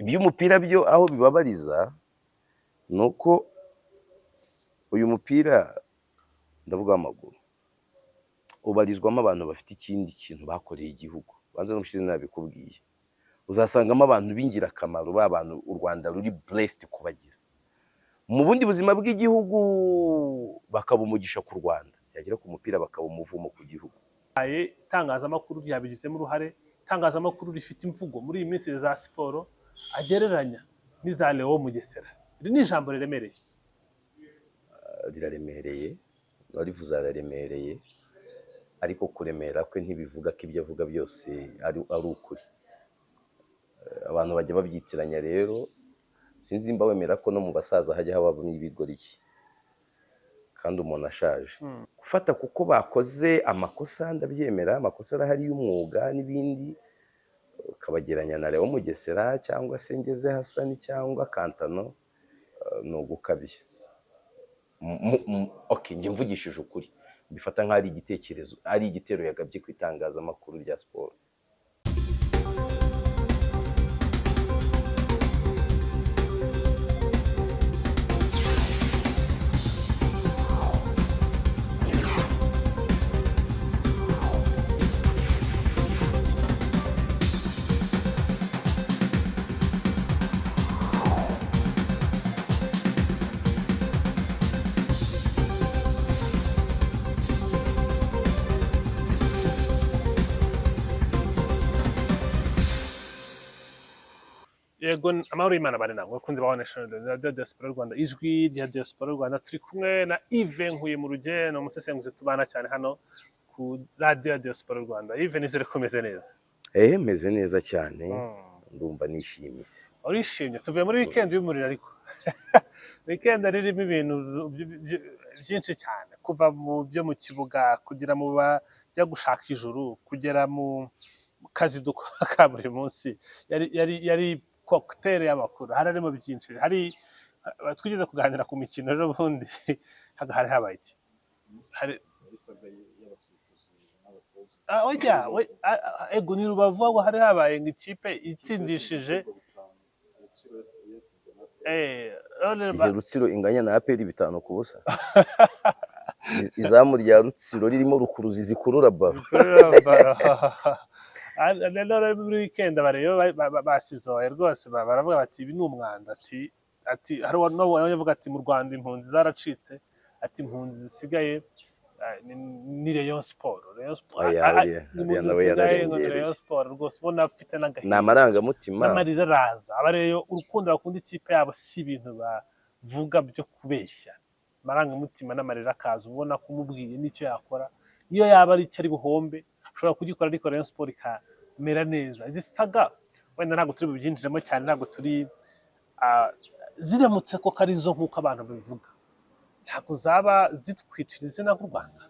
iby'umupira byo aho bibabariza nuko uyu mupira ndavuga amaguru ubarizwamo abantu bafite ikindi kintu bakoreye igihugu. Banza n'ubushize nabikubwiye, uzasangamo abantu b'ingirakamaro, bantu u Rwanda ruri blessed kubagira. Mu bundi buzima bw'igihugu bakaba umugisha ku Rwanda, yagera ku mupira bakaba umuvumo ku gihugu. Itangazamakuru ryabigizemo uruhare. Itangazamakuru rifite imvugo muri iyi minsi za siporo agereranya n'iza Leo Mugesera. Iri ni ijambo riremereye. Riraremereye, warivuze araremereye, ariko kuremera kwe ntibivuga ko ibyo avuga byose ari ukuri. Abantu bajya babyitiranya rero, sinzi nimba wemera ko no mu basaza hajya habamo ibigoryi kandi umuntu ashaje. Gufata kuko bakoze amakosa, ndabyemera, amakosa arahari y'umwuga n'ibindi, ukabageranya na Leo Mugesera cyangwa se Ngeze Hasani cyangwa Kantano, ni ugukabya. Okay, njye mvugishije ukuri, bifata nk'ari igitekerezo, ari igitero yagabye ku itangazamakuru rya siporo. Yego, amahoro y'Imana bari namwe bakunzi ba National Diaspora Rwanda, ijwi rya Diaspora Rwanda. Turi kumwe na Yves Nkuye mu Rugendo, umusesenguzi tubana cyane hano ku Radio Diaspora Rwanda. Yves, nizere ko umeze neza? Meze neza cyane, ndumva nishimye. Urishimye? Tuvuye muri weekend y'umuriro, ariko weekend ririmo ibintu byinshi cyane, kuva mu byo mu kibuga kugira mu bajya gushaka ijuru, kugera mu kazi dukora ka buri munsi. Yari cocktail y'amakuru, harimo byinshi. Hari twigeze kuganira ku mikino ejo bundi, hari habaye iki? Ego ni Rubavu aho hari habaye ngo ikipe itsindishije Rutsiro inganya na APR 5-0. Izamu rya Rutsiro ririmo rukuruzi zikurura baro. Rero muri weekend abareyo basizoye rwose, baravuga bati ibi ni umwanda. Ati hari uwavuga ati mu Rwanda impunzi zaracitse, ati impunzi zisigaye ni Rayon Sport. Rayon Sport rwose ubona afite n'agahinda, ni amarangamutima n'amarira araza. Abareyo urukundo bakunda ikipe yabo si ibintu bavuga byo kubeshya, amarangamutima n'amarira akaza, ubona kumubwiye n'icyo yakora, niyo yaba ari icyo ari buhombe ushobora kugikora, ariko Rayon Sport ikamera neza. Izi saga wenda ntabwo turi bubyinjiremo cyane, ntabwo turi ziramutse ko ari zo nk'uko abantu babivuga, ntabwo zaba zitwicira izina nk'u Rwanda.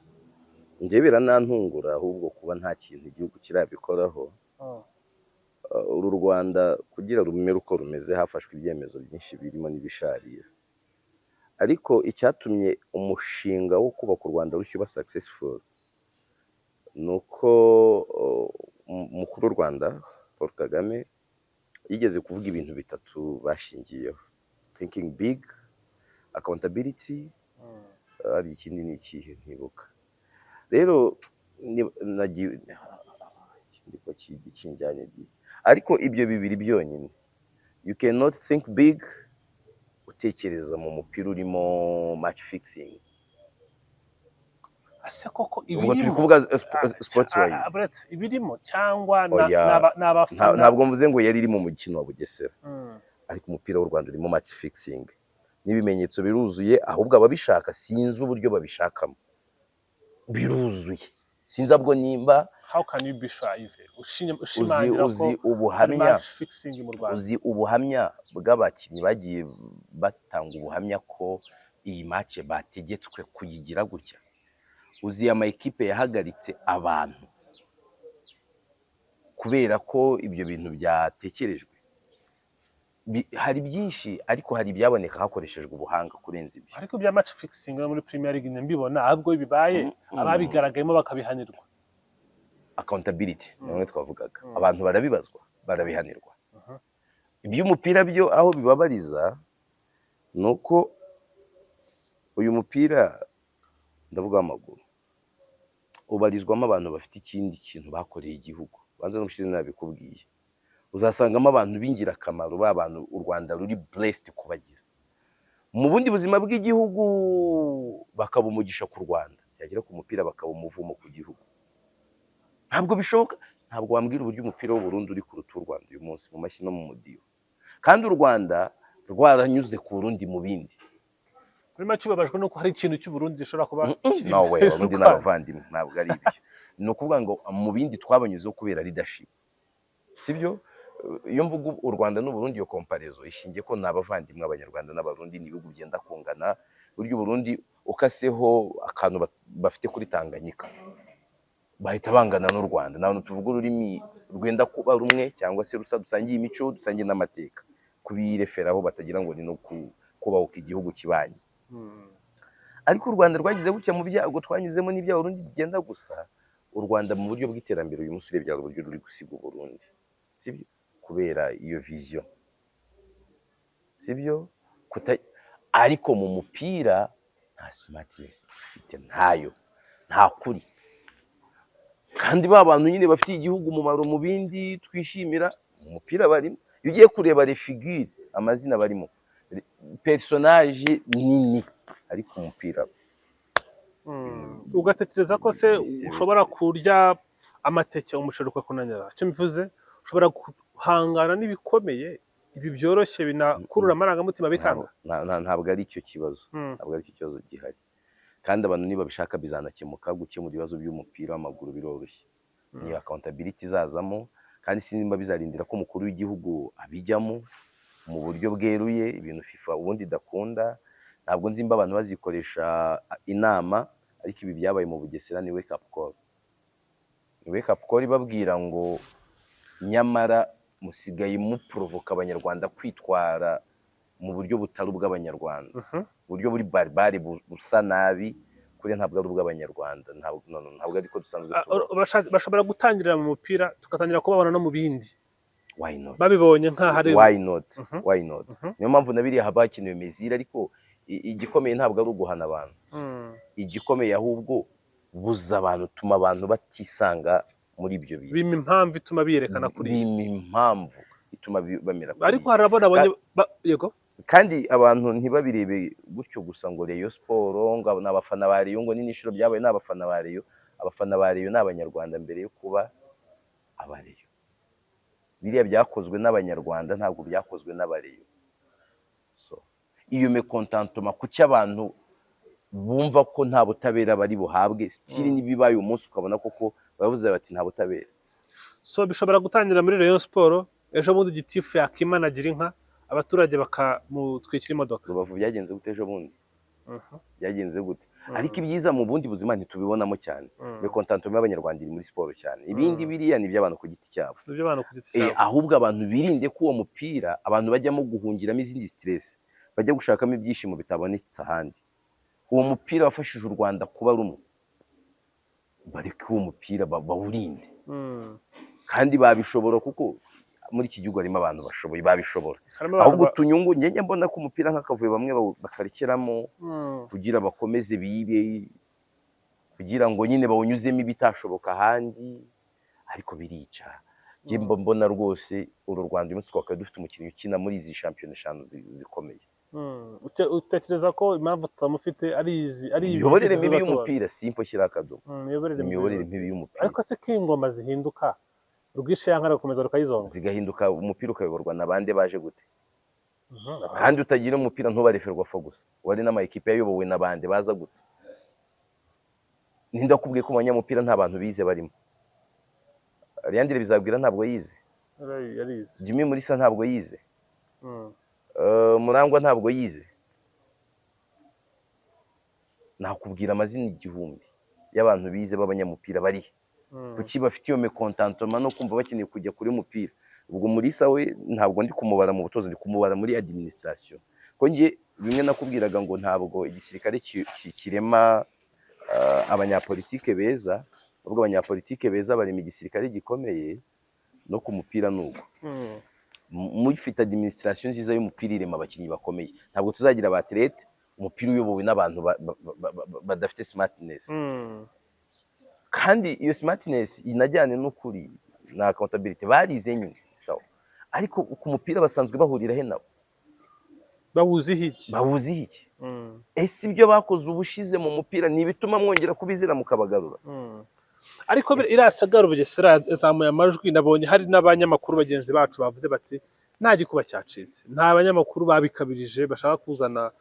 Njye biranantungura ahubwo kuba nta kintu igihugu kirabikoraho. Uru Rwanda kugira rumere uko rumeze, hafashwe ibyemezo byinshi birimo n'ibisharira, ariko icyatumye umushinga wo kubaka u Rwanda rushyuba successful nuko umukuru w'u Rwanda Paul Kagame yigeze kuvuga ibintu bitatu bashingiyeho: thinking big, accountability, ari ikindi ni ikihe ntibuka. Rero nagiye ndiko kinjyanye, ariko ibyo bibiri byonyine, you cannot think big utekereza mu mupira urimo match fixing. Ase koko Ubwo turi kuvuga sports wise ibirimo cyangwa n'abafana. Ntabwo mvuze ngo yari iri mu mukino wa Bugesera, ariko umupira w'u Rwanda urimo match fixing n'ibimenyetso biruzuye, ahubwo ababishaka sinzi uburyo babishakamo, biruzuye sinzi abwo nimba. How can you be sure Yves? Ushimangira ko ubuhamya fixing mu Rwanda, uzi ubuhamya bw'abakinnyi bagiye batanga ubuhamya ko iyi match bategetswe kuyigira gutya. Uzi ama ekipe yahagaritse abantu kubera ko ibyo bintu byatekerejwe. Hari byinshi, ariko hari ibyaboneka hakoreshejwe ubuhanga kurenza ibyo. Ariko bya match fixing muri Premier League mbibona ahubwo bibaye ababigaragayemo bakabihanirwa. Accountability namwe twavugaga, abantu barabibazwa, barabihanirwa. iby'umupira byo aho bibabariza ni uko uyu mupira ndavuga w'amaguru ubarizwamo abantu bafite ikindi kintu bakoreye igihugu. Banza n'ubushize nabikubwiye, uzasangamo abantu b'ingirakamaro, ba bantu u Rwanda ruri blessed kubagira. Mu bundi buzima bw'igihugu bakaba umugisha ku Rwanda, byagera ku mupira bakaba umuvumo ku gihugu. Ntabwo bishoboka, ntabwo wambwira uburyo umupira w'u Burundi uri ku rutu Rwanda uyu munsi mu mashyi no mu mudiho, kandi u Rwanda rwaranyuze ku Burundi mu bindi. Muri make ubabajwe nuko hari ikintu cy'u Burundi gishobora kuba kiri no way, Abarundi n'abavandimwe, ntabwo ari ibyo. Ni ukuvuga ngo mu bindi twabanyuzeho kubera leadership, sibyo? Iyo mvuga u Rwanda n'u Burundi, iyo komparezo ishingiye ko ni abavandimwe, Abanyarwanda n'Abarundi ni ibihugu byenda kungana. Burya u Burundi ukaseho akantu bafite kuri Tanganyika bahita bangana n'u Rwanda. Nta hantu tuvuga ururimi rwenda kuba rumwe cyangwa se rusa, dusangiye imico, dusangiye n'amateka, kubireferaho batagira ngo ni no kubahuka igihugu kibanye. Ariko u Rwanda rwagize gutya mu byago twanyuzemo n'ibya Burundi bigenda gusa. U Rwanda mu buryo bw'iterambere uyu munsi urebye uburyo ruri gusiga u Burundi, sibyo? Kubera iyo vision, sibyo? Ariko mu mupira nta smartness ufite, ntayo, nta kuri. Kandi ba bantu nyine bafitiye igihugu umumaro mu bindi twishimira, mu mupira barimo. Iyo ugiye kureba les figures, amazina barimo, personage nini, ariko umupira ugatekereza ko se ushobora kurya amateke umuceri ukakunanira. Icyo mbivuze, ushobora guhangana n'ibikomeye, ibi byoroshye binakurura amarangamutima bikanga. Ntabwo ari cyo kibazo, ntabwo ari cyo kibazo gihari. Kandi abantu niba bishaka bizanakemuka. Gukemura ibibazo by'umupira w'amaguru biroroshye, ni accountability izazamo, kandi sinimba bizarindira ko umukuru w'igihugu abijyamo mu buryo bweruye, ibintu FIFA ubundi idakunda. Ntabwo nzimba abantu bazikoresha inama, ariko ibi byabaye mu Bugesera ni wake up call. Ni wake up call ibabwira ngo nyamara musigaye muprovoka Abanyarwanda kwitwara mu buryo butari ubw'Abanyarwanda, uburyo buri barbare busa nabi, kuri ntabwo ari ubw'Abanyarwanda, ntabwo ariko dusanzwe bashobora gutangirira mu mupira tugatangira kubabona no mu bindi. Why not? Babibonye nk'ahari. Why not? Why not? Niyo mpamvu nabiriya haba hakenewe mezire, ariko igikomeye ntabwo ari uguhana abantu. Igikomeye ahubwo buza abantu, tuma abantu batisanga muri ibyo bintu. Bima impamvu ituma biyerekana kuri. Bima impamvu ituma bamera kuri. Ariko harabona yego. Kandi abantu ntibabirebe gutyo gusa ngo Rayon Sport ngo n'abafana ba Rayon ngo n'inishuro byabaye n'abafana ba Rayon. Abafana ba Rayon n'Abanyarwanda mbere yo kuba abareyo. Biriya byakozwe n'Abanyarwanda, ntabwo byakozwe n'Abareyo. So iyo mécontentement kuki abantu bumva ko nta butabera bari buhabwe, stili nibibaye umunsi ukabona koko bavuze bati nta butabera. So bishobora gutangira muri Rayon Sport, ejo bundi gitifu yakimanagira inka, abaturage bakamutwikira imodoka. Rubavu byagenze gute ejo bundi? Byagenze gute? Ariko ibyiza mu bundi buzima ntitubibonamo cyane. Mécontentement y'Abanyarwanda iri muri siporo cyane. Ibindi biriya ni by'abantu ku giti cyabo. Ahubwo abantu birinde ko uwo mupira abantu bajyamo guhungiramo izindi stress, bajya gushakamo ibyishimo bitabonetse ahandi. Uwo mupira wafashije u Rwanda kuba rumwe, bareke uwo mupira bawurinde. Kandi babishobora, kuko muri iki gihugu harimo abantu bashoboye, babishobora. Ahubwo tunyungu njye mbona ko umupira nk'akavuye bamwe bakarekeramo kugira bakomeze bibe, kugira ngo nyine bawunyuzemo ibitashoboka ahandi, ariko birica. Njye mbona rwose uru Rwanda uyu munsi twakabaye dufite umukinnyi ukina muri izi shampiyona 5 zikomeye. Utekereza ko impamvu tutamufite ari imiyoborere mibi y'umupira? Simple shyira akadomo. Imiyoborere mibi y'umupira. Ariko se ko ingoma zihinduka, urwishe yankara gukomeza rukayizonga, zigahinduka, umupira ukayoborwa n'abandi baje gute? Kandi utagira umupira ntubareferwa fo gusa, wari n'ama equipe yayobowe n'abandi baza gute? Ninde akubwiye ko abanyamupira nta bantu bize barimo? Ariandire bizabwira ntabwo yize. Jimmy Mulisa ntabwo yize. Murangwa ntabwo yize. Nakubwira amazina igihumbi y'abantu bize b'abanyamupira bari. Kuki bafite iyo mécontentement no kumva bakeneye kujya kuri umupira. Ubwo Mulisa we ntabwo ndi kumubara mu butozi, ndi kumubara muri administration. Ko ngiye bimwe nakubwiraga ngo ntabwo igisirikare kirema abanyapolitike beza, ubwo abanyapolitike beza bari mu gisirikare gikomeye, no ku mupira nuko. mufite administration nziza y'umupira irema abakinnyi bakomeye, ntabwo tuzagira abatlete umupira uyobowe n'abantu badafite smartness. Kandi iyo smartness inajyane n'ukuri na accountability, barize nyine sawa, ariko ku mupira basanzwe bahurira he nabo? Bawuziho iki? Ese ibyo bakoze ubushize mu mupira ni ibituma mwongera kubizira mukabagarura? ariko irasagara Bugesera zamuye amajwi, nabonye hari n'abanyamakuru bagenzi bacu bavuze bati nta gikuba cyacitse, nta banyamakuru babikabirije bashaka kuzana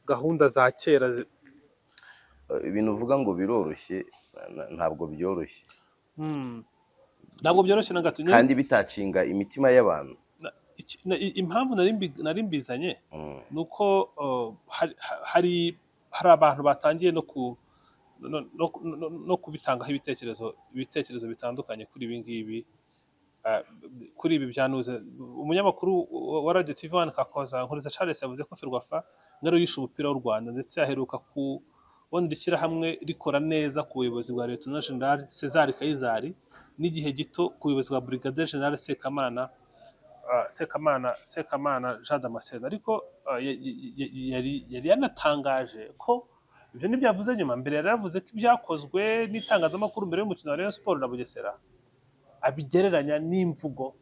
gahunda za kera. Ibintu uvuga ngo biroroshye, ntabwo byoroshye, ntabwo byoroshye na gato, kandi bitacinga imitima y'abantu. Impamvu nari mbizanye ni uko hari abantu batangiye no kubitangaho ibitekerezo bitandukanye kuri ibi ngibi, kuri ibi byanuze. Umunyamakuru wa Radio TV One Kakoza Nkuriza Charles yavuze ko Ferwafa ngaro yishe umupira w'u Rwanda, ndetse aheruka kubona ishyirahamwe rikora neza ku buyobozi bwa Lieutenant General César Kayizari, n'igihe gito ku buyobozi bwa Brigadier General Sekamana Jean Damascene. Ariko yari yanatangaje ko ibyo ntibyavuze nyuma. Mbere yari yavuze ko ibyakozwe n'itangazamakuru mbere y'umukino wa Rayon Sport na Bugesera abigereranya n'imvugo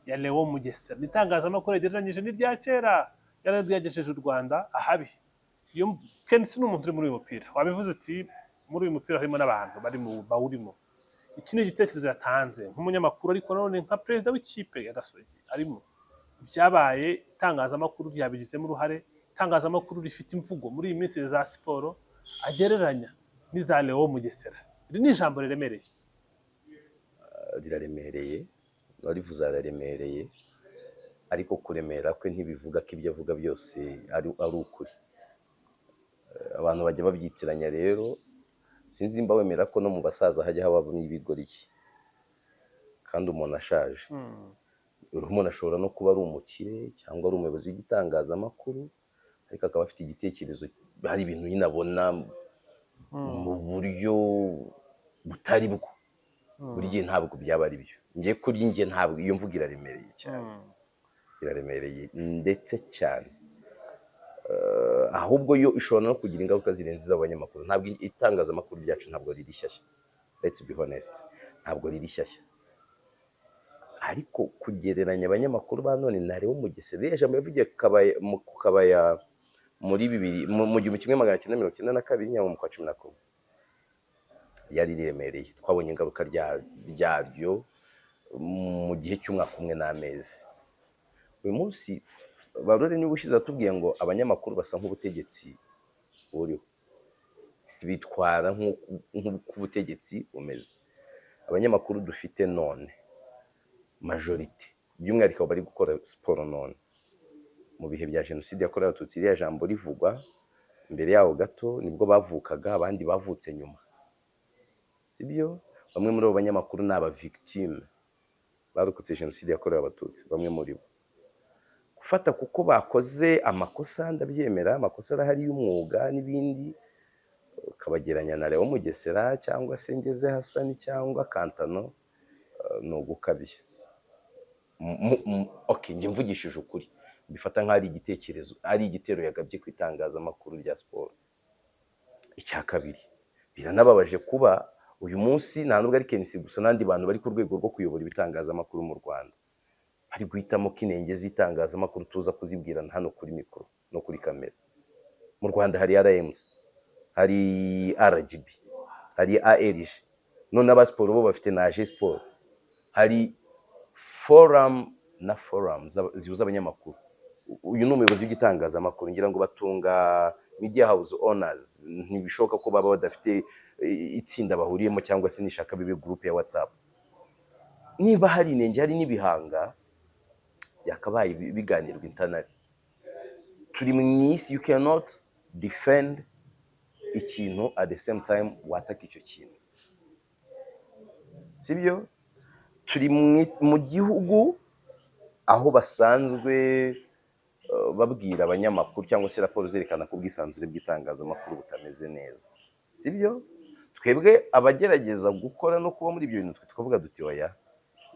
ya Léon Mugesera. N'itangazamakuru yagereranyije n'irya kera yari ryagejeje u Rwanda ahabi. Iyo Kensi ni umuntu uri muri uyu mupira, wabivuze uti muri uyu mupira harimo n'abantu bari mu bawurimo. Iki ni igitekerezo yatanze nk'umunyamakuru, ariko none nka perezida w'ikipe ya Gasogi arimo. Byabaye itangazamakuru ryabigizemo uruhare, itangazamakuru rifite imvugo muri iyi minsi za siporo agereranya n'iza Léon Mugesera. Iri ni ijambo riremereye. Riraremereye, warivuze araremereye, ariko kuremera kwe ntibivuga ko ibyo avuga byose ari ukuri. Abantu bajya babyitiranya rero. Sinzi nimba wemera ko no mu basaza hajya habamo ibigoryi, kandi umuntu ashaje. Umuntu ashobora no kuba ari umukire cyangwa ari umuyobozi w'igitangazamakuru, ariko akaba afite igitekerezo, hari ibintu nyine abona mu buryo butari bwo. Buri gihe ntabwo byaba ari byo. Ngiye kuri njye ntabwo iyo mvuga iraremereye cyane, iraremereye ndetse cyane. Ahubwo yo ishobora no kugira ingaruka zirenze iz'abanyamakuru. Ntabwo itangazamakuru ryacu ntabwo riri shyashya, let's be honest, ntabwo riri shyashya. Ariko kugereranya abanyamakuru ba none na Léon Mugesera, iriya jambo yavugiye ku Kabaya muri 1992 nyuma mu kwa 11 yari riremereye. Twabonye ingaruka ryaryo mu gihe cy'umwaka umwe n'amezi. Uyu munsi Barore niba ushize atubwiye ngo abanyamakuru basa nk'ubutegetsi buriho, bitwara nk'uko ubutegetsi bumeze. Abanyamakuru dufite none majority by'umwihariko bari gukora siporo none mu bihe bya jenoside yakorewe Abatutsi. Iriya jambo rivugwa mbere yaho gato nibwo bavukaga, abandi bavutse nyuma, sibyo? Bamwe muri abo banyamakuru ni aba victime barokotse jenoside yakorewe Abatutsi. Bamwe muri bo gufata kuko bakoze amakosa, ndabyemera, amakosa arahari y'umwuga n'ibindi, ukabageranya na Léon Mugesera cyangwa se Ngeze Hasani cyangwa Kantano, ni ugukabya. Okay, njye mvugishije ukuri, bifata nk'ari igitekerezo, ari igitero yagabye ku itangazamakuru rya siporo. Icya kabiri, biranababaje kuba uyu munsi nta nubwo ari Kensi gusa, n'andi bantu bari ku rwego rwo kuyobora ibitangazamakuru mu Rwanda bari guhitamo ko inenge z'itangazamakuru tuza kuzibwirana hano kuri mikoro no kuri kamera. Mu Rwanda hari RMC, hari RGB, hari ARG, none aba siporo bo bafite na AG Sport, hari forum na forums zihuza abanyamakuru. Uyu ni umuyobozi w'igitangazamakuru, ngira ngo batunga media house owners. Ntibishoboka ko baba badafite itsinda bahuriyemo cyangwa se nishaka bibe group ya WhatsApp. Niba hari inenge, hari n'ibihanga, yakabaye biganirwa internally. Turi mu isi, you cannot defend ikintu at the same time wataka icyo kintu, sibyo? Turi mu gihugu aho basanzwe babwira abanyamakuru cyangwa se raporo zerekana ko ubwisanzure bw'itangazamakuru butameze neza, sibyo? Twebwe abagerageza gukora no kuba muri ibyo bintu, twe tukavuga duti oya,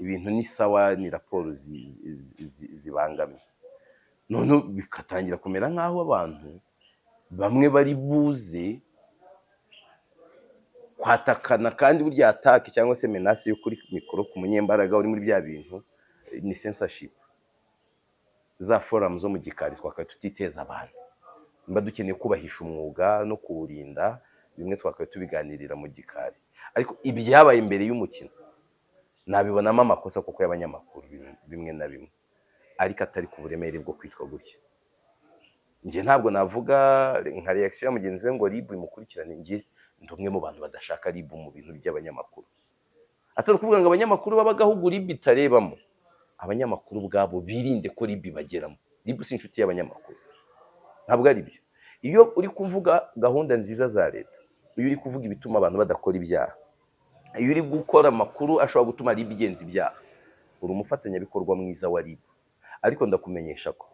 ibintu ni sawa, ni raporo zibangamye, noneho bikatangira kumera nk'aho abantu bamwe bari buze kwatakana, kandi burya atake cyangwa se menasi yo kuri mikoro ku munyembaraga uri muri bya bintu ni censorship. Za forum zo mu gikari twakaye tutiteza abantu, mba dukeneye kubahisha umwuga no kuwurinda, bimwe twakaye tubiganirira mu gikari. Ariko ibyabaye imbere y'umukino nabibonamo amakosa kuko y'abanyamakuru bimwe na bimwe, ariko atari ku buremere bwo kwitwa gutya. Nje ntabwo navuga nka reaction ya mugenzi we ngo RIB imukurikirane, nje ndi umwe mu bantu badashaka RIB mu bintu by'abanyamakuru. Atari kuvuga ngo abanyamakuru babagahugu RIB itarebamo, abanyamakuru ubwabo birinde ko RIB bageramo. RIB si inshuti y'abanyamakuru, ntabwo ari byo. Iyo uri kuvuga gahunda nziza za leta, iyo uri kuvuga ibituma abantu badakora ibyaha, iyo uri gukora amakuru ashobora gutuma RIB igenza ibyaha, uri umufatanyabikorwa mwiza wa RIB. Ariko ndakumenyesha ko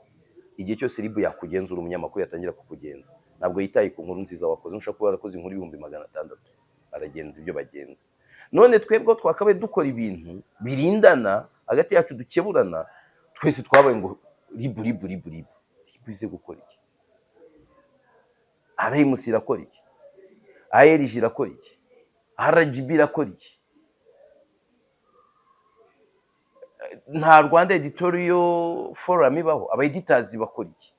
igihe cyose RIB yakugenzura, umunyamakuru yatangira kukugenza, ntabwo yitaye ku nkuru nziza wakoze. Ushobora kuba warakoze inkuru 600,000, aragenza ibyo bagenza. None twebwe twakabaye dukora ibintu birindana hagati yacu, dukeburana, twese twabaye ngo RIB ize gukora iki? RMC irakora iki? ARG irakora iki? RGB irakora iki? Nta Rwanda Editorial Forum ibaho, aba editors bakora iki?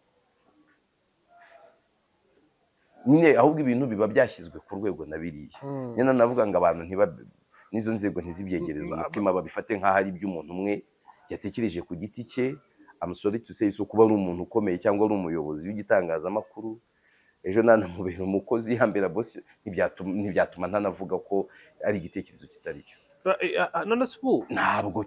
Nyine ahubwo ibintu biba byashyizwe ku rwego na biriya. Nyine navuga ngo abantu nizo nzego ntizibyegereza umutima, babifate nk'aho ari iby'umuntu umwe yatekereje ku giti cye. I'm sorry to say so, kuba ari umuntu ukomeye cyangwa ari umuyobozi w'igitangazamakuru, ejo nanamubera umukozi hambera boss, ntibyatuma ntanavuga ko ari igitekerezo kitari cyo. None se ubu ntabwo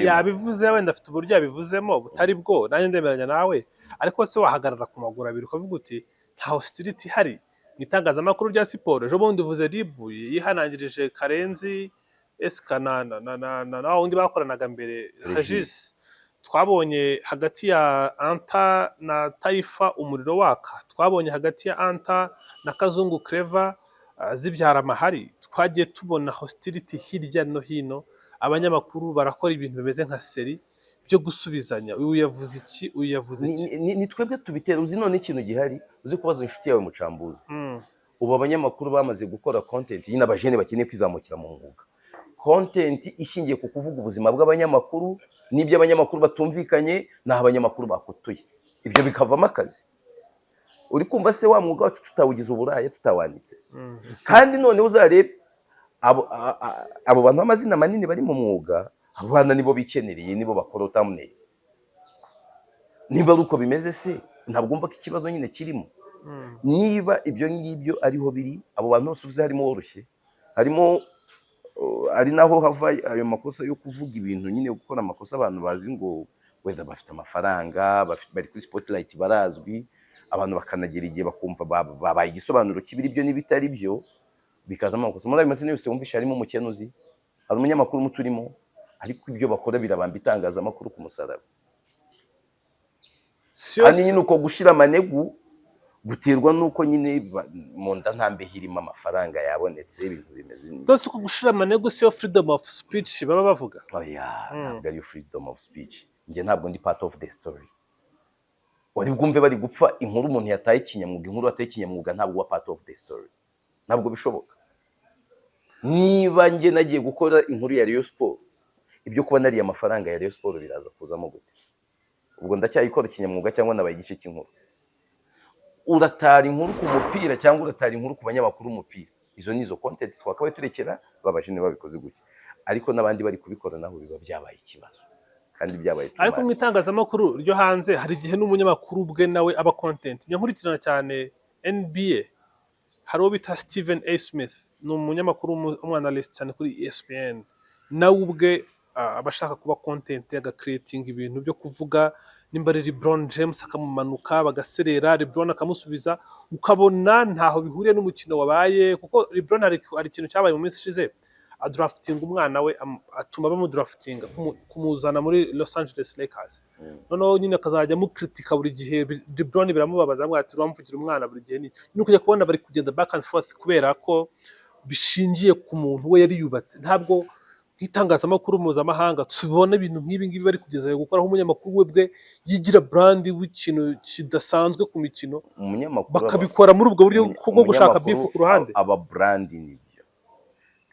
yabivuze, wenda afite uburyo yabivuzemo butari bwo, nanjye ndemeranya nawe, ariko se wahagarara ku maguru abiri ukavuga uti nta hostility ihari mu itangazamakuru rya siporo? Ejo bundi uvuze RIB yihanangirije Karenzi Eskanana na wundi bakoranaga mbere Regis. Twabonye hagati ya Anta na Taifa umuriro waka, twabonye hagati ya Anta na Kazungu Clever zibyara amahari. Twagiye tubona hostility hirya no hino, abanyamakuru barakora ibintu bimeze nka seri byo gusubizanya, uyu yavuze iki, uyu yavuze iki. Ni twebwe tubitera. Uzi none ikintu gihari, uzi kubaza inshuti yawe mucambuzi. Ubu abanyamakuru bamaze gukora content, nyine abajene bakeneye kwizamukira mu mwuga, content ishingiye ku kuvuga ubuzima bw'abanyamakuru n'ibyo abanyamakuru batumvikanye n'aho abanyamakuru bakutuye, ibyo bikavamo akazi. Uri kumva se wa mwuga wacu tutawugize uburaya, tutawanditse? Kandi none uzarebe abo bantu b'amazina manini bari mu mwuga, abo bana nibo bikenereye, nibo bakora thumbnail. Niba ari uko bimeze se, ntabwo mva ko ikibazo nyine kirimo. Niba ibyo ngibyo ariho biri, abo bantu bose uvuze harimo woroshye, harimo ari naho hava ayo makosa yo kuvuga ibintu, nyine gukora amakosa abantu bazi ngo wenda bafite amafaranga, bari kuri spotlight, barazwi, abantu bakanagira igihe bakumva babaye igisobanuro kibiri byo n'ibitari byo, bikazamo amakosa. Muri ayo mazina yose wumvisha harimo umukenuzi, hari umunyamakuru muturimo, ariko ibyo bakora birabamba itangazamakuru ku musaraba. Kandi nyine uko gushira amanegu guterwa nuko nyine mu nda ntambe hirimo amafaranga yabonetse, ibintu bimeze neza. Dose uko gushira amanegu siyo freedom of speech baba bavuga? Oya, ntabwo ari freedom of speech. Nje ntabwo ndi part of the story. Wari bwumve bari gupfa inkuru umuntu yataye ikinyamwuga, inkuru yataye ikinyamwuga, ntabwo wa part of the story. Ntabwo bishoboka. Niba nje nagiye gukora inkuru ya Rayon Sport, ibyo kuba nari amafaranga ya Rayon Sport biraza kuzamo gute? Ubwo ndacyayikora ikinyamwuga cyangwa nabaye igice cy'inkuru? Uratara inkuru ku mupira cyangwa uratara inkuru ku banyamakuru umupira, izo nizo content twakabaye turekera babajene babikoze gutya. Ariko nabandi bari kubikora naho biba byabaye ikibazo, kandi byabaye tumaze. Ariko mu itangazamakuru ryo hanze hari igihe n'umunyamakuru bwe nawe aba content. Nyankurikirana cyane NBA, hari uwo bita Stephen A. Smith, ni umunyamakuru umwanalyst cyane kuri ESPN. Nawe ubwe abashaka kuba content creating ibintu byo kuvuga, nimba ari LeBron James akamumanuka bagaserera, LeBron akamusubiza, ukabona ntaho bihuriye n'umukino wabaye, kuko LeBron hari ikintu cyabaye mu minsi ishize, adrafting umwana we, atuma bamudraftinga kumuzana muri Los Angeles Lakers. Noneho nyine akazajya mukritika buri gihe, LeBron biramubabaza ngo ati uramvugira umwana buri gihe. Ni kujya kubona bari kugenda back and forth kubera ko bishingiye ku muntu we yari yubatse. Ntabwo nk'itangazamakuru mpuzamahanga tubona ibintu nk'ibi ngibi bari kugeza gukoraho umunyamakuru we bwe yigira brand w'ikintu kidasanzwe ku mikino umunyamakuru bakabikora muri ubwo buryo bwo gushaka bifu ku ruhande aba brand nibyo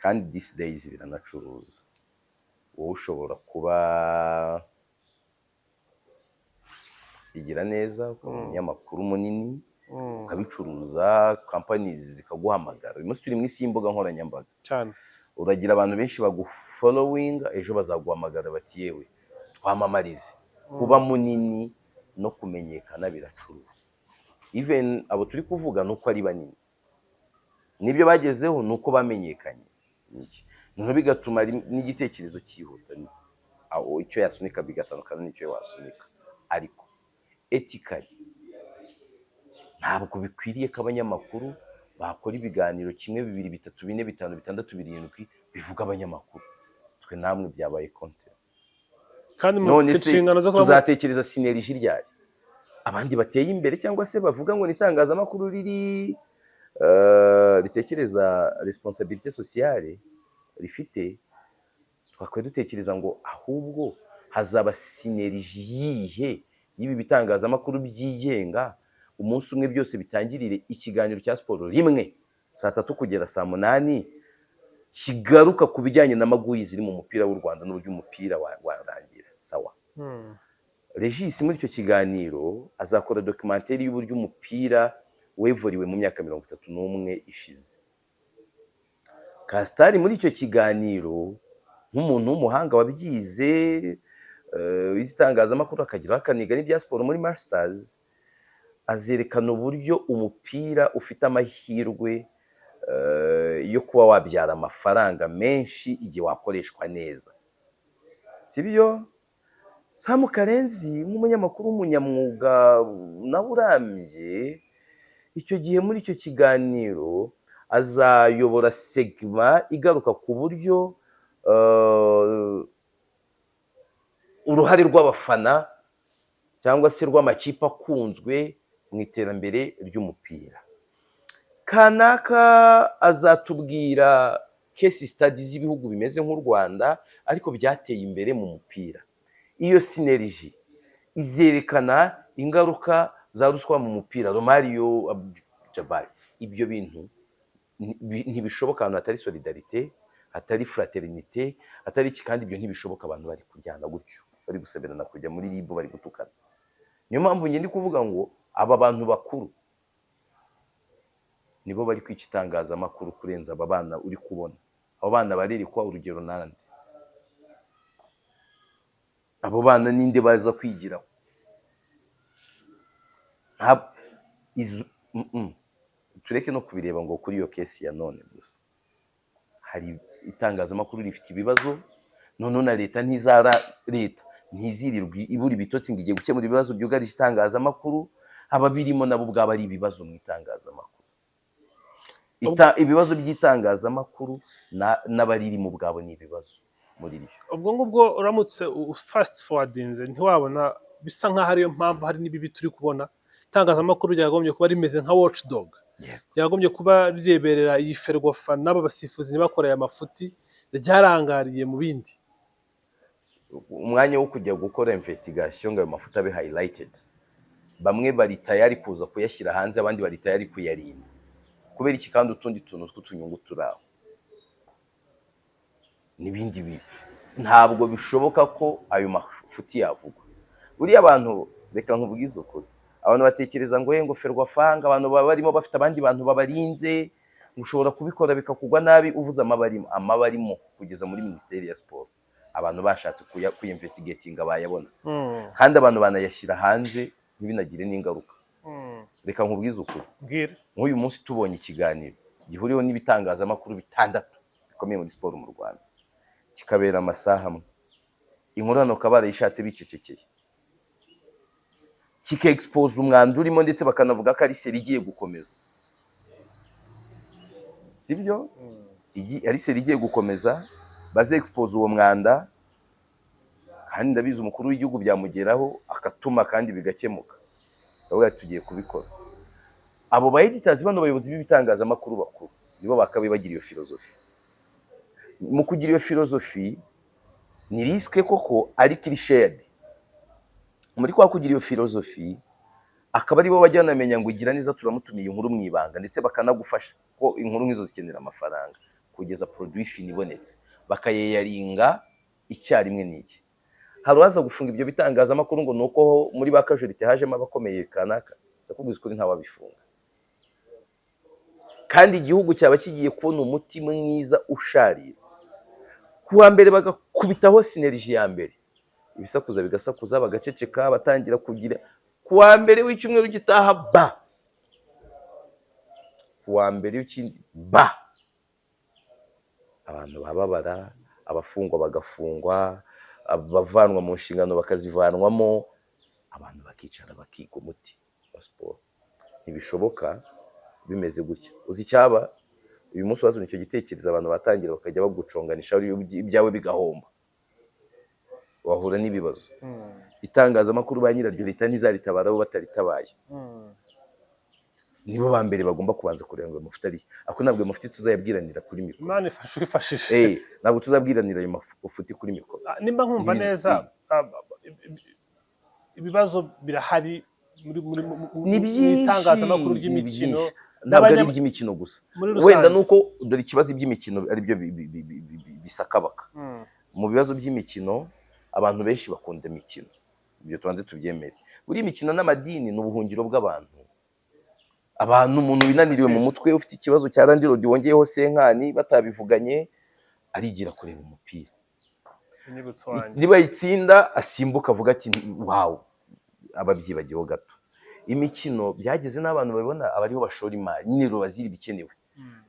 kandi these days biranacuruza. Wowe ushobora kuba igira neza umunyamakuru munini ukabicuruza, companies zikaguhamagara. Uyu munsi turi mu isi y'imbuga nkoranyambaga cyane, uragira abantu benshi bagufollowing, ejo bazaguhamagara bati yewe twamamarize. Kuba munini no kumenyekana biracuruza. Even abo turi kuvuga nuko ari banini, nibyo bagezeho nuko bamenyekanye. None bigatuma n'igitekerezo cyihuta, aho icyo yasunika bigatandukana n'icyo wasunika. Ariko ethically ntabwo bikwiriye ko abanyamakuru bakora ibiganiro kimwe, bibiri, bitatu, bine, bitanu, bitandatu, birindwi bivuga abanyamakuru. Twe namwe byabaye content. kandi mu inshingano zo kuba tuzatekereza synergie ryari abandi bateye imbere cyangwa se bavuga ngo nitangazamakuru ritekereza responsabilité sociale rifite, twakwiye dutekereza ngo ahubwo hazaba synergie yihe y'ibi bitangazamakuru byigenga, umunsi umwe byose bitangirire ikiganiro cya siporo rimwe saa 3 kugera saa 8 kigaruka ku bijyanye n'amaguyi ziri mu mupira w'u Rwanda n'uburyo umupira warangira. Sawa. Regis muri icyo kiganiro azakora documentaire y'uburyo umupira wevuriwe mu myaka 31 ishize. Kastari muri icyo kiganiro nk'umuntu w'umuhanga wabyize izitangazamakuru akagira akaniga n'ibya siporo muri Masters, azerekana uburyo umupira ufite amahirwe yo kuba wabyara amafaranga menshi igihe wakoreshwa neza. Sibyo? Sam Karenzi nk'umunyamakuru w'umunyamwuga nawe urambye, icyo gihe muri icyo kiganiro azayobora segment igaruka ku buryo uruhare rw'abafana cyangwa se rw'amakipe akunzwe mu iterambere ry'umupira. Kanaka azatubwira case studies z'ibihugu bimeze nk'u Rwanda ariko byateye imbere mu mupira. Iyo synergie izerekana ingaruka za ruswa mu mupira. Romario Jabari, ibyo bintu ntibishoboka ahantu hatari solidarité, hatari fraternité, hatari iki, kandi ibyo ntibishoboka abantu bari kuryana gutyo, bari guseberana kujya muri libo, bari gutukana. Niyo mpamvu ngende kuvuga ngo aba bantu bakuru nibo bari kwica itangazamakuru kurenza aba bana uri kubona. Abo bana barerekwa urugero nande? Abo bana ninde baza kwigiraho? Tureke no kubireba ngo kuri iyo kesi ya none gusa. Hari itangazamakuru rifite ibibazo, none na leta ntizirirwa iburi bitotsi ngo igiye gukemura ibibazo byugarije itangazamakuru. Ababirimo nabo bwaba ari ibibazo mu itangazamakuru. Ibibazo by'itangazamakuru n'abaririmo bwabo ni ibibazo muri ryo. Ubwo ngubwo uramutse fast forwardinze ntiwabona bisa nk'aho ariyo mpamvu hari n'ibibi turi kubona. Itangazamakuru ryagombye kuba rimeze nka watchdog, ryagombye kuba rireberera iyi Ferwafa n'aba basifuzi bakoreye amafuti, ryarangariye mu bindi. Umwanya wo kujya gukora investigation ngo ayo mafuta abe highlighted, bamwe bari tayari kuza kuyashyira hanze, abandi bari tayari kuyarinda. Kubera iki? Kandi utundi tuntu tw'utunyungu turaho n'ibindi ntabwo bishoboka ko ayo mafuti yavugwa. Buriya abantu, reka nkubwize ukuri, abantu batekereza ngo ngo Ferwafa abantu barimo bafite abandi bantu babarinze, ushobora kubikora bikakugwa nabi uvuze amabarimo kugeza muri Minisiteri ya Siporo. Abantu bashatse kuyinvestigatinga bayabona, kandi abantu banayashyira hanze ntibinagire n'ingaruka. Reka nkubwize ukuri, nk'uyu munsi tubonye ikiganiro gihuriweho n'ibitangazamakuru 6 bikomeye muri siporo mu Rwanda, kikabera amasaha amwe, inkorano kabara yishatse bicecekeye, kika-expose umwanda urimo, ndetse bakanavuga ko ari seri igiye gukomeza. Sibyo? Ari seri igiye gukomeza, baze expose uwo mwanda, kandi ndabizi umukuru w'igihugu byamugeraho akatuma kandi bigakemuka. Bavuga tugiye kubikora. Abo ba editors bano bayobozi b'ibitangazamakuru bakuru nibo bakabe bagira iyo filozofi. mu kugira iyo filozofi ni risike koko ariko iri shared. Muri kwa kugira iyo filozofi akaba aribo bajya banamenya ngo igira neza turamutumiye inkuru mu ibanga, ndetse bakanagufasha ko inkuru nk'izo zikenera amafaranga kugeza produit fini ibonetse, bakayeyaringa icyarimwe n'iki. Hari uwaza gufunga ibyo bitangazamakuru ngo nuko muri ba kajurite hajemo abakomeye kanaka, ndakubwiza ukuri ntawabifunga. Kandi igihugu cyaba kigiye kubona umuti mwiza usharira. Kuwa mbere bagakubitaho sineriji ya mbere, ibisakuza bigasakuza, bagaceceka, batangira kugira kuwa mbere w'icyumweru gitaha ba, kuwa mbere w'ikindi ba, abantu bababara, abafungwa bagafungwa, abavanwa mu nshingano bakazivanwamo, abantu bakicara bakiga umuti wa siporo. Ntibishoboka bimeze gutya. Uzi icyaba uyu munsi wazana icyo gitekerezo, abantu batangira bakajya baguconganisha ibyawe bigahomba, wahura n'ibibazo. Itangazamakuru ba nyiraryo leta ntizaritabara abo bataritabaye. Nibo ba mbere bagomba kubanza kureba ngo mufite ari ako, ntabwo mufite tuzayabwiranira kuri mikoro. Imana ifashije. Ntabwo tuzabwiranira ayo mafuti kuri mikoro. Nimba nkumva neza ibibazo birahari muri itangazamakuru ry'imikino, ntabwo ari iby'imikino gusa. Wenda nuko dore ikibazo iby'imikino ari byo bisakabaka. Mu bibazo by'imikino abantu benshi bakunda imikino, ibyo tubanze tubyemere. Buri imikino n'amadini ni ubuhungiro bw'abantu. Umuntu winaniriwe mu mutwe ufite ikibazo cya randirodi wongeyeho senkani batabivuganye, arigira kureba umupira. Niba yitsinda asimbuka avuga ati wawu, ababyibagiyeho gato. Imikino byageze n'abantu babibona abariho bashora imari, nyine rubazira ibikenewe.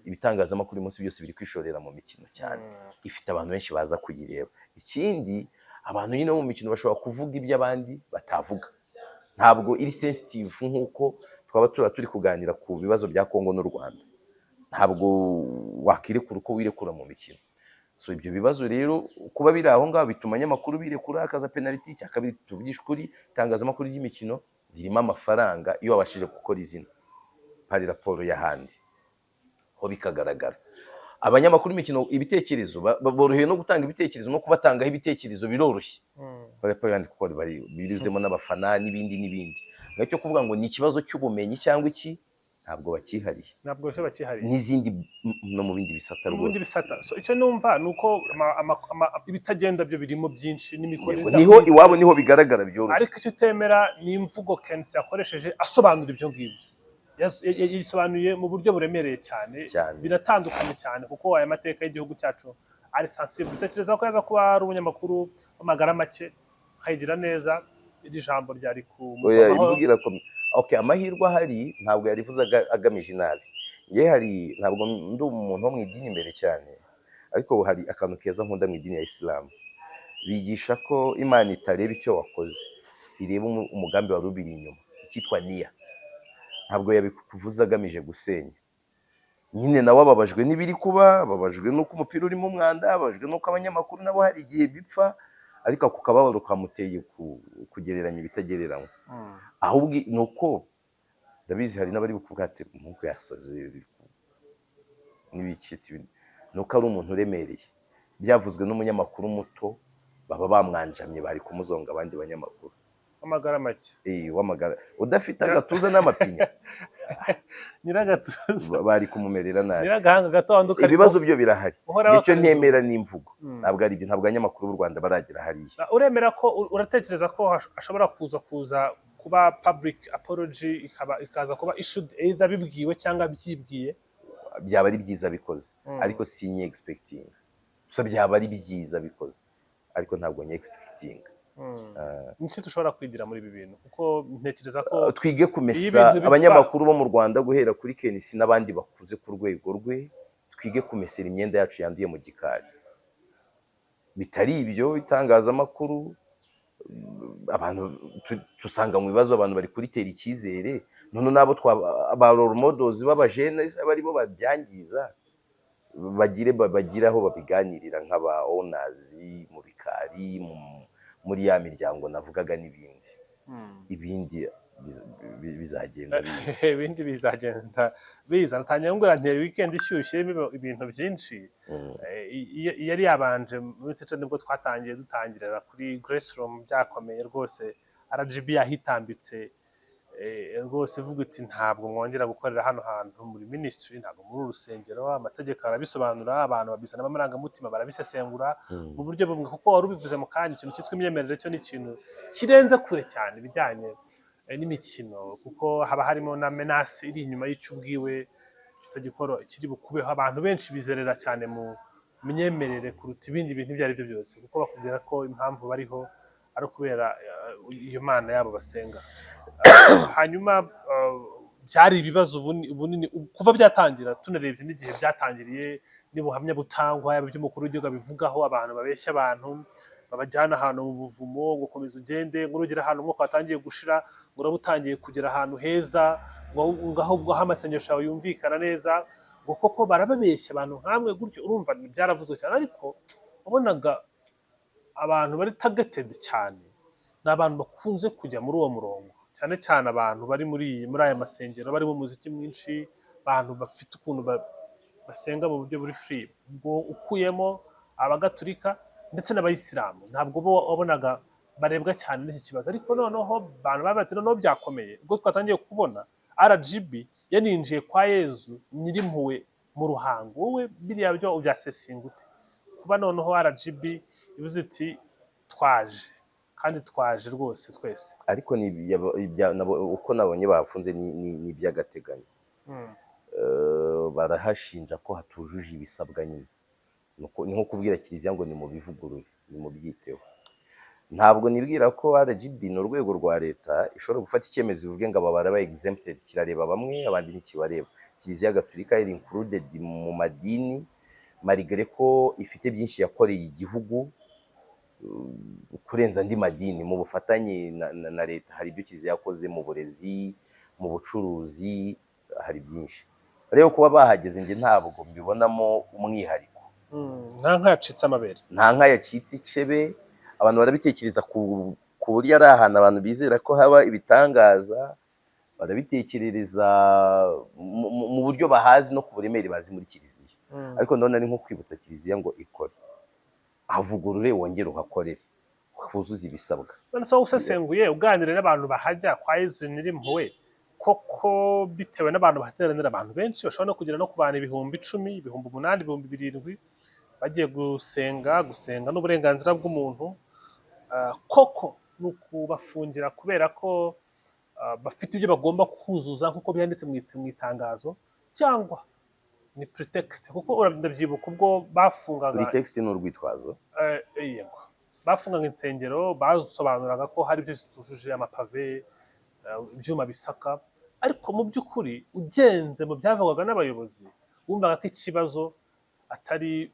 Ibitangazamakuru uyu munsi byose biri kwishorera mu mikino cyane, ifite abantu benshi baza kuyireba. Ikindi, abantu nyine mu mikino bashobora kuvuga ibyo abandi batavuga, ntabwo iri sensitive nk'uko twaba turi kuganira ku bibazo bya Kongo n'u Rwanda. Ntabwo wakirekura uko wirekura mu mikino. So ibyo bibazo rero kuba biri aho ngaho bituma abanyamakuru birekura, akaza penalty. Cya kabiri tuvugisha ukuri, itangazamakuru ry'imikino ririmo amafaranga iyo wabashije gukora izina, hari raporo y'ahandi ho bikagaragara. Abanyamakuru imikino ibitekerezo boroheye no gutanga ibitekerezo, no kubatangaho ibitekerezo biroroshye. Kuko biruzemo n'abafana n'ibindi. Ngacyo kuvuga ngo ni ikibazo cy'ubumenyi cyangwa iki, ntabwo bakihariye. N'izindi no mu bindi bisata rwose. So icyo numva nuko ibitagenda byo birimo byinshi n'imikorere. Niho iwabo niho bigaragara byoroshye. Ariko icyo utemera ni imvugo Kensi yakoresheje asobanura ibyo ngibyo. Yisobanuye mu buryo buremereye cyane, biratandukanye cyane, kuko aya mateka y'igihugu cyacu ari sensible. Utekereza ko yaza kuba ari umunyamakuru w'amagara make akayigira neza, iri jambo ryari ku imvugira ko amahirwe ahari ntabwo yarivuze agamije inabi. Ntabwo ndi umuntu wo mu idini imbere cyane, ariko hari akantu keza nkunda mu idini ya Islam. Bigisha ko Imana itareba icyo wakoze, ireba umugambi wari ubiri inyuma, icyitwa niya. Ntabwo yabikuvuze agamije gusenya. Nyine nawe ababajwe n'ibiri kuba, ababajwe nuko umupira urimo umwanda, ababajwe nuko abanyamakuru nabo hari igihe bipfa, ariko ako kababaro kamuteye kugereranya ibitagereranywa. Ahubwo nuko ndabizi hari n'abari kuvuga ati nkuko yasaze n'ibikiti, nuko ari umuntu uremereye. Byavuzwe n'umunyamakuru muto, baba bamwanjamye, bari kumuzonga abandi banyamakuru. Amagara make. Wamagara udafite agatuza n'amapinya. Nyiragatuza bari kumumerera nabi. Nyiragahanga gato wanduka. Ibibazo byo birahari. Nicyo ntemera n'imvugo. Ntabwo ari ibyo, ntabwo abanyamakuru b'u Rwanda baragira hariya. Uremera ko uratekereza ko ashobora kuza kuba public apology ikaza kuba issued either bibwiwe cyangwa byibwiye? Byaba ari byiza bikoze, ariko sinye expecting. Gusa byaba ari byiza bikoze, ariko ntabwo nye expecting. Niki dushobora kwigira muri ibi bintu, kuko ntekereza ko twige kumesa abanyamakuru bo mu Rwanda guhera kuri Kenisi n'abandi bakuze ku rwego rwe, twige kumesera imyenda yacu yanduye mu gikari. Bitari ibyo itangazamakuru abantu tusanga mu bibazo, abantu bari kuri tera icyizere, none nabo aba role models b'abajene bari bo babyangiza, bagiraho babiganirira nk'aba owners mu bikari, muri ya miryango navugaga n'ibindi. Ibindi bizagenda biza. ibindi bizagenda biza. Natangiye mbwira nti weekend ishyushye irimo ibintu byinshi. Yari yabanje muri sico nibwo twatangiye dutangirira kuri Grace Room, byakomeye rwose. RGB yahitambitse rwose ivuga iti ntabwo mwongera gukorera hano hantu muri ministry, ntabwo muri urusengero. Amategeko arabisobanura, abantu babizana amarangamutima barabisesengura mu buryo bumwe, kuko wari ubivuze mu kanya, ikintu cyitwa imyemerere cyo ni ikintu kirenze kure cyane ibijyanye n'imikino, kuko haba harimo na menace iri inyuma y'icyubwiwe kitagikora kiri bukubeho. Abantu benshi bizerera cyane mu myemerere kuruta ibindi bintu ibyo ari byo byose, kuko bakubwira ko impamvu bariho ari ukubera iyo mana yabo basenga. Hanyuma byari ibibazo bunini kuva byatangira, tunarebye n'igihe byatangiriye n'ubuhamya butangwa yaba by'umukuru w'igihugu bivugaho abantu babeshya abantu babajyana ahantu mu buvumo, gukomeza ugende ngurugera ahantu umwuka watangiye gushira, ngo urabutangiye kugera ahantu heza, ngaho ubwo amasengesho yawe yumvikana neza, ngo koko barababeshya abantu nkamwe gutyo. Urumva byaravuzwe cyane, ariko wabonaga abantu bari targeted cyane ni abantu bakunze kujya muri uwo murongo, cyane cyane abantu bari muri aya masengero, bari mu muziki mwinshi, abantu bafite ukuntu basenga mu buryo buri free, ubwo ukuyemo abagatulika ndetse n'abayisilamu. Ntabwo bo wabonaga barebwa cyane n'iki kibazo, ariko noneho abantu babati noneho byakomeye ubwo twatangiye kubona RGB yaninjiye kwa Yezu nyirimpuwe mu ruhango. Wowe biriya byo ubyasesinga ute kuba noneho RGB ivuze iti twaje, kandi twaje rwose twese? Ariko uko nabonye bafunze ni iby'agateganyo. Barahashinja ko hatujuje ibisabwa nyine. Ni nko kubwira Kiliziya ngo ni mu bivugurure, ni mu byiteho. Ntabwo nibwira ko RGB ni urwego rwa leta ishobora gufata icyemezo ivuge ngo aba baraba exempted, kirareba bamwe abandi ntikibareba. Kiliziya Gatolika iri included mu madini, malgré ko ifite byinshi yakoreye igihugu kurenza andi madini mu bufatanye na leta. Hari ibyo Kiliziya yakoze mu burezi, mu bucuruzi, hari byinshi. Rero kuba bahageze njye ntabwo mbibonamo umwihariko. Nta nka yacitse amabere, nta nka yacitse icebe. Abantu barabitekereza ku buryo ari ahantu abantu bizera ko haba ibitangaza, barabitekerereza mu buryo bahazi no ku buremere bazi muri Kiliziya. Ariko ndabona ari nko kwibutsa Kiliziya ngo ikore, havugurure, wongere uhakorere, huzuza ibisabwa. none se usesenguye uganire n'abantu bahajya kwa Yezu nyirimpuwe, koko bitewe n'abantu bahateranira, abantu benshi bashobora no kugera no ku bantu 10,000, 8,000, 7,000 bagiye gusenga n'uburenganzira bw'umuntu. Koko ni ukubafungira kubera ko bafite ibyo bagomba kuzuza nk'uko byanditse mu itangazo, cyangwa ni pretext? Kuko ndabyibuka ubwo bafungaga, pretext ni urwitwazo. Yego, bafungaga insengero, basobanuraga ko hari ibyo zitujuje, amapave, ibyuma bisaka. Ariko mu by'ukuri ugenze mu byavugwaga n'abayobozi, wumvaga ko ikibazo atari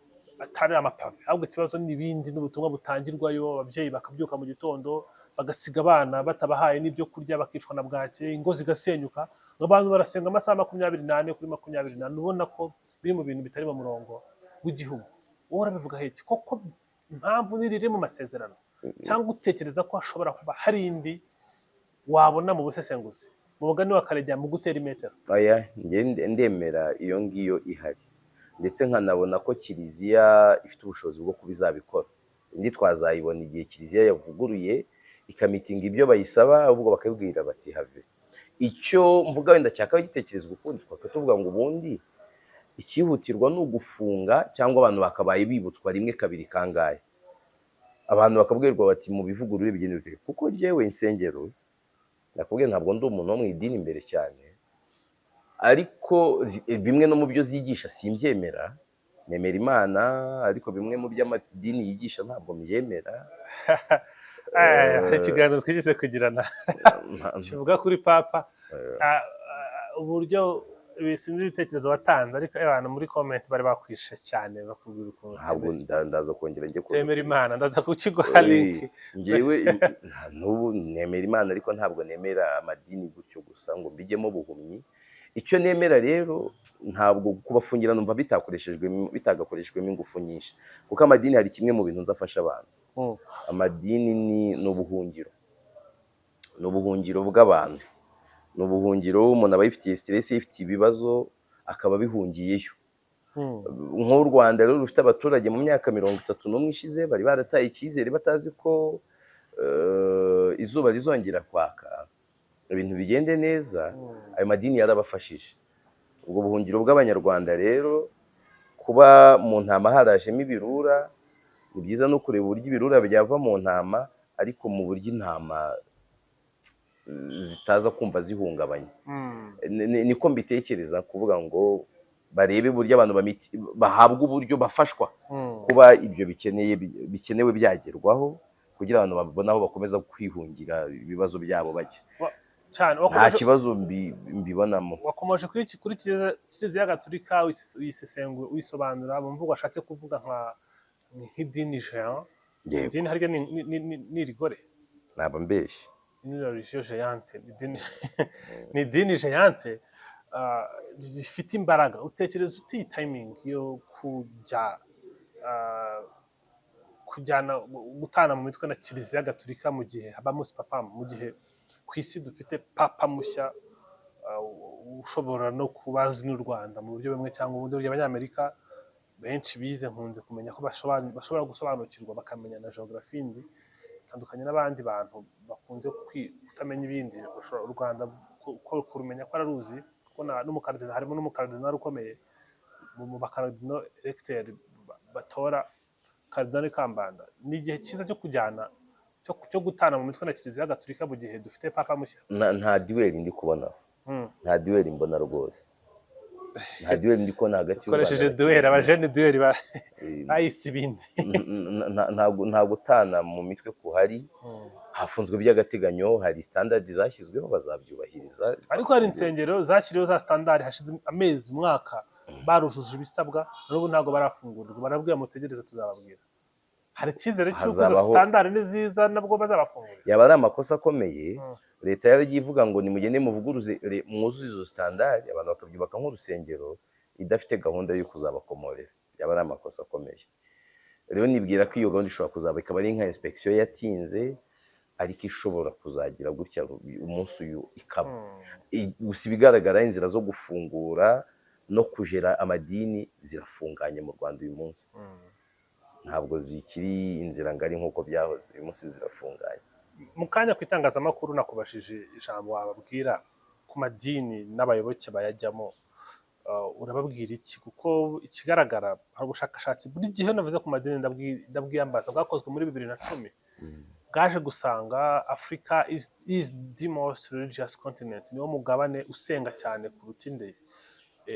amapave, ahubwo ikibazo n'ibindi, n'ubutumwa butangirwayo. Ababyeyi bakabyuka mu gitondo bagasiga abana batabahaye n'ibyo kurya, bakicwa na bwake, ingo zigasenyuka, abantu barasenga amasaha 24 kuri 24. Ubona ko biri mu bintu bitari mu murongo w'igihugu. Wowe urabivuga heki? Koko impamvu niriri mu masezerano, cyangwa utekereza ko hashobora kuba hari indi wabona mu busesenguzi, mu mugani wa Karegeya mu gutera imetero? Oya, ndemera iyo ngiyo ihari, ndetse nkanabona ko Kiliziya ifite ubushobozi bwo kubizabikora. Indi twazayibona igihe Kiliziya yavuguruye ikamitinga ibyo bayisaba, ahubwo bakabwira bati have. Icyo mvuga wenda cyakabaye gitekerezwa ukundi, twakavuga ngo ubundi ikihutirwa ni ugufunga, cyangwa abantu bakabaye bibutswa rimwe kabiri kangahe, abantu bakabwirwa bati mu bivugurure bigende bite. Kuko njyewe insengero nakubwiye ntabwo ndi umuntu wo mu idini imbere cyane, ariko bimwe no mu byo zigisha simbyemera. Nemera Imana, ariko bimwe mu by'amadini yigisha ntabwo mbyemera. Hari ikiganiro twigeze kugirana kivuga kuri papa, uburyo bisinze ibitekerezo watanze, ariko abantu muri comment bari bakwishe cyane bakubwira ukuntu ntabwo ndaza kongera njye kuza temera Imana. Ndaza kukiguha link. Njyewe n'ubu nemera Imana, ariko ntabwo nemera amadini gutyo gusa ngo mbijyemo buhumyi. Icyo nemera rero ntabwo kubafungira numva bitagakoreshejwemo ingufu nyinshi, kuko amadini hari kimwe mu bintu nzafasha abantu. Amadini ni ubuhungiro, bw'abantu. ni ubuhungiro, umuntu aba yifitiye stress, yifitiye ibibazo akaba abihungiyeyo. Nk'u Rwanda rero rufite abaturage mu myaka 31 ishize bari barataye icyizere batazi ko izuba rizongera kwaka ibintu bigende neza, ayo madini yarabafashije. Ubwo buhungiro bw'abanyarwanda rero, kuba mu ntama harajemo ibirura, ni byiza no kureba uburyo ibirura byava mu ntama, ariko mu buryo intama zitaza kumva zihungabanye. Niko mbitekereza, kuvuga ngo barebe uburyo abantu bahabwa uburyo bafashwa kuba ibyo bikenewe byagerwaho, kugira abantu babone aho bakomeza kwihungira ibibazo byabo bake. Nta kibazo mbibonamo. Wakomeje kuri Kiliziya Gatolika uyisesengura, uyisobanura mu mvugo washatse kuvuga nk'idini géant. Idini harya ni rigore, ntabwo mbeshye, ni religion géante, ni idini géante rifite imbaraga. Utekereza uti timing yo gutana mu mitwe na Kiliziya Gatolika mu gihe habamo papa, mu gihe ku isi dufite papa mushya ushobora no kubaza n'u Rwanda mu buryo bumwe cyangwa ubundi. Abanyamerika benshi bize, nkunze kumenya ko bashobora gusobanukirwa bakamenya na geography indi itandukanye n'abandi bantu bakunze kutamenya ibindi. U Rwanda kurumenya ko araruzi, kuko n'umukardinali, harimo n'umukardinali ukomeye mu bakardinali electeurs batora, Kardinali Kambanda. Ni igihe cyiza cyo kujyana cyo gutana mu mitwe na Kiliziya Gatolika mu gihe dufite papa mushya. Nta duel ndi kubona, nta duel mbona rwose, nta duel ndi kubona hagati y'u Rwanda. Koresheje duel, abajene duel bahise ibindi. Nta gutana mu mitwe kuhari, hafunzwe by'agateganyo, hari standard zashyizweho bazabyubahiriza. Ariko hari insengero zashyiriweho za standard hashize amezi, umwaka, barujuje ibisabwa, n'ubu ntabwo barafungurwa. Barabwira mutegereze tuzababwira. Hari icyizere cy'uko izo standard niziza nabwo bazabafungura. Yaba ari amakosa akomeye. Leta yaragiye ivuga ngo nimugende muvuguruze, mwuzuze izo standard, abantu bakabyubaka nk'urusengero idafite gahunda yo kuzabakomorera. Yaba ari amakosa akomeye. Rero nibwira ko iyo gahunda ishobora kuzaba ikaba ari nka inspection yatinze, ariko ishobora kuzagira gutya umunsi uyu ikaba. Gusa ibigaragara inzira zo gufungura no kujera amadini zirafunganye mu Rwanda uyu munsi. Ntabwo zikiri inzira ngari nk'uko byahoze, uyu munsi zirafunganye. Mu kanya ku itangazamakuru nakubashije ijambo wababwira ku madini n'abayoboke bayajyamo, urababwira iki? Kuko ikigaragara hari ubushakashatsi buri gihe navuze ku madini ndabwiyambaza, bwakozwe muri 2010, bwaje gusanga Africa is the most religious continent, niwo mugabane usenga cyane kuruta indi.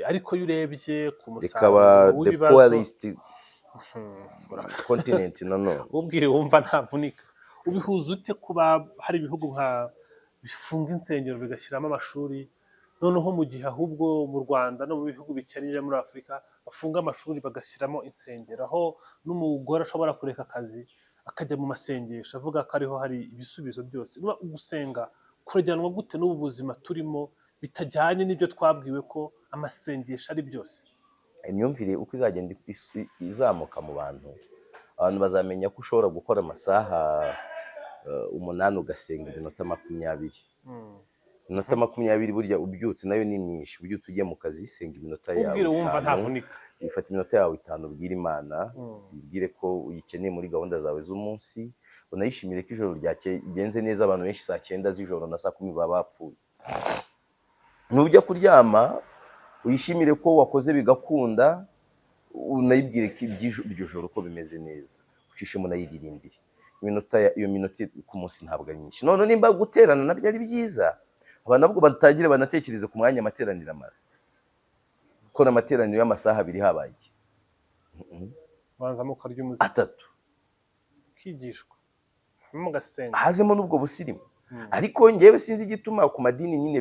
Ariko iyo urebye ku musaruro w'ibibazo, continent nanone ubwire wumva ntavunika. Ubihuza ute kuba hari ibihugu nka bifunga insengero bigashyiramo amashuri, noneho mu gihe ahubwo mu Rwanda no mu bihugu bikennye muri Afurika bafunga amashuri bagashyiramo insengero, aho n'umugore ashobora kureka akazi akajya mu masengesho avuga ko ariho hari ibisubizo byose. Gusenga kurajyanwa gute n'ubu buzima turimo bitajyanye n'ibyo twabwiwe ko amasengesho ari byose? Imyumvire uko izagenda izamuka mu bantu, abantu bazamenya ko ushobora gukora amasaha 8 ugasenga iminota 20. Iminota 20 burya ubyutse nayo ni myinshi. Ubyutse ugiye mu kazi, senga iminota yawe. Ubwire wumva ntavunika. Ifata iminota yawe 5 ubwira Imana, ubwire ko uyikeneye muri gahunda zawe z'umunsi, unayishimire ko ijoro ryagenze neza. Abantu benshi saa 9 z'ijoro na saa 10 baba bapfuye. Nujya kuryama uyishimire ko wakoze bigakunda, unayibwire ko iryo joro ko bimeze neza, ucishe munayiririmbire. Iyo minota ku munsi ntabwo ari nyinshi. None nimba guterana nabyo ari byiza, abantu nabwo batagire banatekereze ku mwanya amateraniro amara. Ko n'amateraniro y'amasaha 2 habaye banza mu karyo umuziki 3 kigishwa mu gasenga, hazemo n'ubwo busirimu. Ariko ngewe sinzi igituma ku madini nyine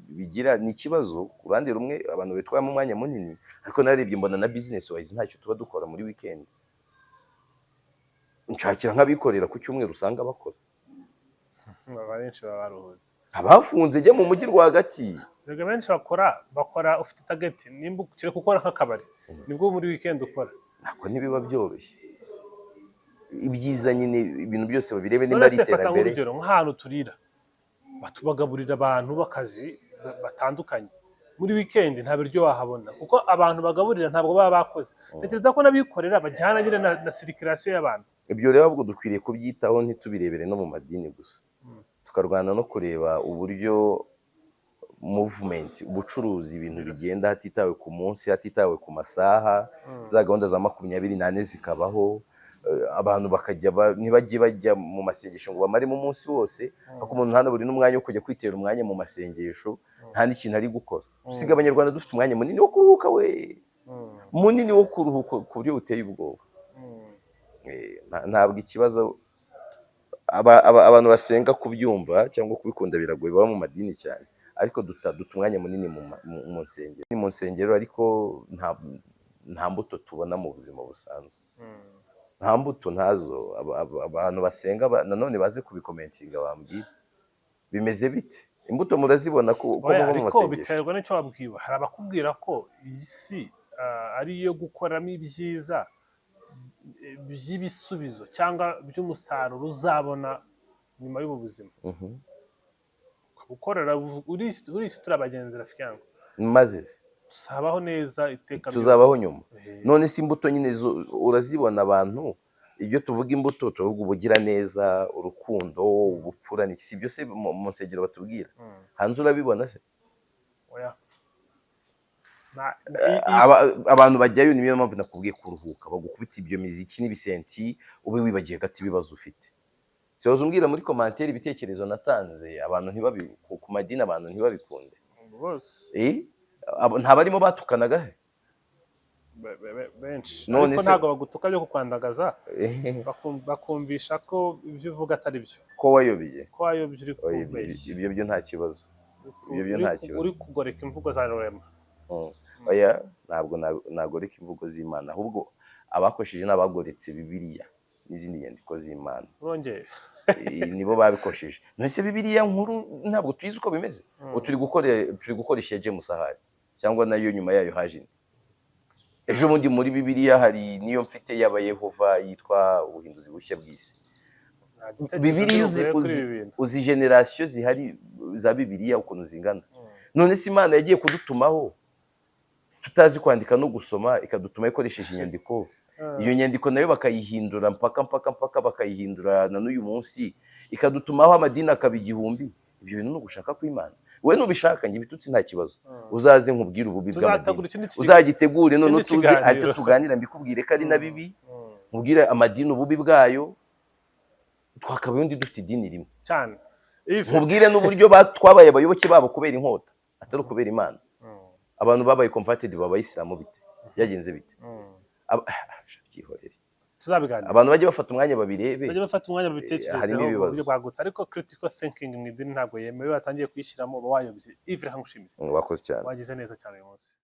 bigira ni ikibazo. Ku ruhande rumwe abantu betwara mu mwanya munini, ariko narebye mbona na business wise ntacyo tuba dukora muri weekend. Nshakira nk'abikorera ku cyumweru usanga bakora. Abenshi baba baruhutse, abafunze jya mu mujyi rwagati. Rega benshi bakora ufite target, nimba ukire gukora nk'akabari nibwo muri weekend ukora. Nako nibiba byoroshye. Ibyiza nyine ibintu byose babirebe nimba ari iterambere. Urugero nk'ahantu turira batubagaburira abantu bakazi batandukanye muri weekend nta biryo wahabona kuko abantu bagaburira ntabwo baba bakoze. Ntekereza ko n'abikorera bajyana nyine na circulation y'abantu. ibyo rero ahubwo dukwiriye kubyitaho ntitubirebere no mu madini gusa, tukarwana no kureba uburyo movement ubucuruzi ibintu bigenda hatitawe ku munsi, hatitawe ku masaha, za gahunda za 24 zikabaho, abantu bakajya ntibajye bajya mu masengesho ngo bamaremo umunsi wose, kuko umuntu ntanaburi n'umwanya wo kujya kwitera umwanya mu masengesho, nta n'ikintu ari gukora. Dusiga abanyarwanda dufite umwanya munini wo kuruhuka we, munini wo kuruhuka ku buryo buteye ubwoba. Ntabwo ikibazo abantu basenga kubyumva cyangwa kubikunda biragoye, baba mu madini cyane, ariko duta umwanya munini mu nsengero, ariko nta mbuto tubona mu buzima busanzwe, nta mbuto ntazo. Abantu basenga nanone baze kubikomentinga bambwira bimeze bite, imbuto murazibona ko mu ariko masengesho. biterwa n'icyo wabwiwe. Hari abakubwira ko iyi si ari iyo gukoramo ibyiza by'ibisubizo cyangwa by'umusaruro uzabona nyuma y'ubu buzima. Gukorera uri isi turi abagenzi rafiki yangu, maze tuzabaho neza iteka tuzabaho nyuma. None si imbuto nyine urazibona abantu, ibyo tuvuga imbuto tuvuga ubugira neza, urukundo, ubupfura, si byose mu nsengero batubwira. Hanze urabibona se? oya abantu bajyayo, niyo mpamvu nakubwiye kuruhuka, bagukubita ibyo miziki n'ibisenti ube wibagiye gati ibibazo ufite. Sihoze umbwira muri commentaire ibitekerezo natanze, abantu ku madini abantu ntibabikunde bose. ntabarimo batukanaga he benshi, None ariko se- ntabwo bagutuka byo kukwandagaza, bakumvisha ko ibyo uvuga atari byo, ko wayobeye. ko wayobye uri kubeshya, Ibyo byo nta kibazo, ibyo byo nta kibazo. uri kugoreka imvugo za rurema. Oya, ntabwo nagoreka imvugo z'Imana, ahubwo abakoresheje n'abagoretse Bibiliya n'izindi nyandiko z'Imana urongeye nibo babikosheje. None Bibiliya nkuru ntabwo tuyizi uko bimeze, turi gukoresha James Ahari, cyangwa nayo nyuma yayo haje indi. Ejo bundi muri Bibiliya hari niyo mfite y'aba Yehova yitwa ubuhinduzi bushya bw'isi. Bibiliya uzi generasiyo zihari za Bibiliya ukuntu zingana. None se Imana yagiye kudutumaho tutazi kwandika no gusoma, ikadutuma ikoresheje inyandiko. Iyo nyandiko nayo bakayihindura mpaka bakayihindura na n'uyu munsi, ikadutumaho amadini akaba igihumbi. Ibyo bintu ni ugushaka kw'Imana. We nubishaka njye bitutsi nta kibazo, uzaze nkubwire ububi bw'amadini, uzagitegure none tuze ariko tuganira mbikubwire ko ari na bibi, nkubwire amadini ububi bwayo, twakabaye undi dufite idini rimwe cyane, nkubwire n'uburyo twabaye abayoboke babo kubera inkota atari ukubera Imana. Abantu babaye converted b'abayisilamu bite byagenze bite? Byihorere, tuzabiganira. abantu bajye bafata umwanya babirebe, bajye bafata umwanya babitekerezeho harimo mu ibibazo. buryo bwagutse, ariko critical thinking mu idini ntabwo yemewe. Watangiye kuyishyiramo uba wayobye. Ivre, nkagushimira, wakoze cyane. wagize neza cyane uyu munsi.